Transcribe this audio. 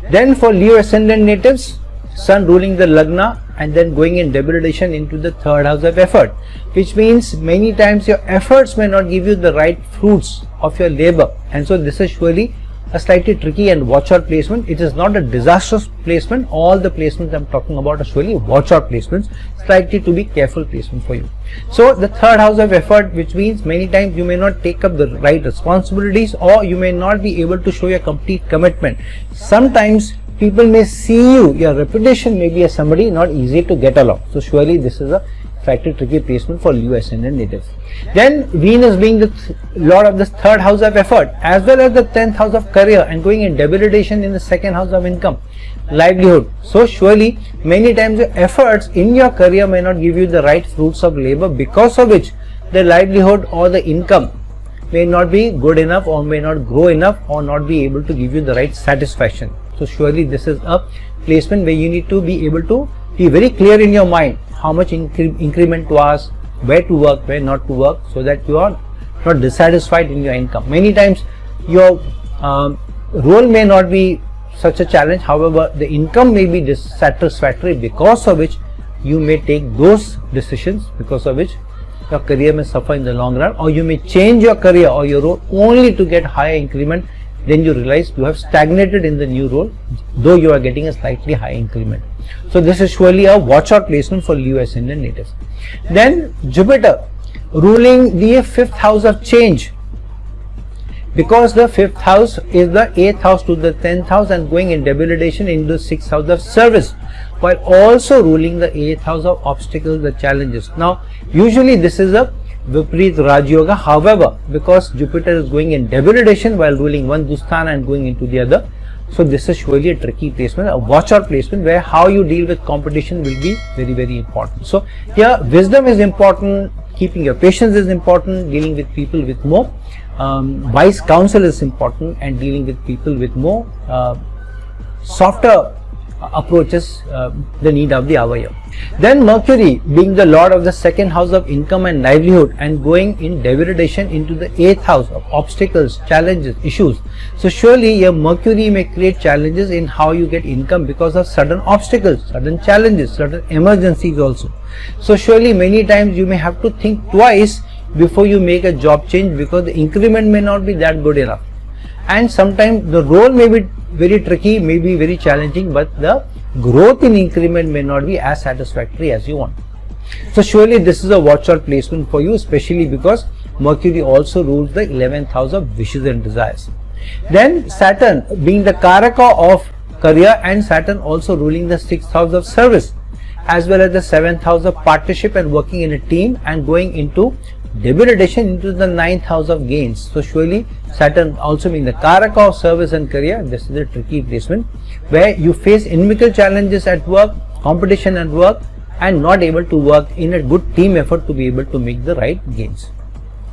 Then for Leo ascendant natives, Sun ruling the Lagna and then going in degradation into the third house of effort, which means many times your efforts may not give you the right fruits of your labor, and so this is surely a slightly tricky and watch out placement. It is not a disastrous placement. All the placements I'm talking about are surely watch out placements, slightly to be careful placement for you. So the third house of effort, which means many times you may not take up the right responsibilities, or you may not be able to show your complete commitment. Sometimes people may see you, your reputation may be as somebody not easy to get along. So surely this is a slightly tricky placement for Leo ascendant natives. Then Venus being the lord of the third house of effort as well as the 10th house of career and going in degradation in the second house of income, livelihood. So surely many times your efforts in your career may not give you the right fruits of labor, because of which the livelihood or the income may not be good enough or may not grow enough or not be able to give you the right satisfaction. So surely this is a placement where you need to be able to be very clear in your mind how much increment to ask, where to work, where not to work, so that you are not dissatisfied in your income. Many times your role may not be such a challenge, however the income may be dissatisfactory, because of which you may take those decisions, because of which your career may suffer in the long run, or you may change your career or your role only to get higher increment. Then you realize you have stagnated in the new role, though you are getting a slightly high increment. So this is surely a watch out placement for Leo ascendant natives. Then Jupiter ruling the fifth house of change, because the fifth house is the 8th house to the 10th house and going in degradation into the 6th house of service, while also ruling the 8th house of obstacles, the challenges. Now usually this is a Viparit Raj Yoga, however because Jupiter is going in degradation while ruling one Dusthana and going into the other, so this is surely a tricky placement, a watch out placement, where how you deal with competition will be very, very important. So here wisdom is important, keeping your patience is important, dealing with people with more wise counsel is important, and dealing with people with more softer approaches the need of the hour here. Then Mercury being the lord of the second house of income and livelihood and going in degradation into the 8th house of obstacles, challenges, issues. So surely your Mercury may create challenges in how you get income because of sudden obstacles, sudden challenges, sudden emergencies also. So surely many times you may have to think twice before you make a job change, because the increment may not be that good enough, and sometimes the role may be very tricky, may be very challenging, but the growth in increment may not be as satisfactory as you want. So surely this is a watch out placement for you, especially because Mercury also rules the 11th house of wishes and desires. Then Saturn being the Karaka of career and Saturn also ruling the 6th house of service as well as the 7th house of partnership and working in a team and going into degradation into the 9th house of gains. So surely Saturn also being the Karaka of service and career, this is a tricky placement where you face inimical challenges at work, competition at work, and not able to work in a good team effort to be able to make the right gains.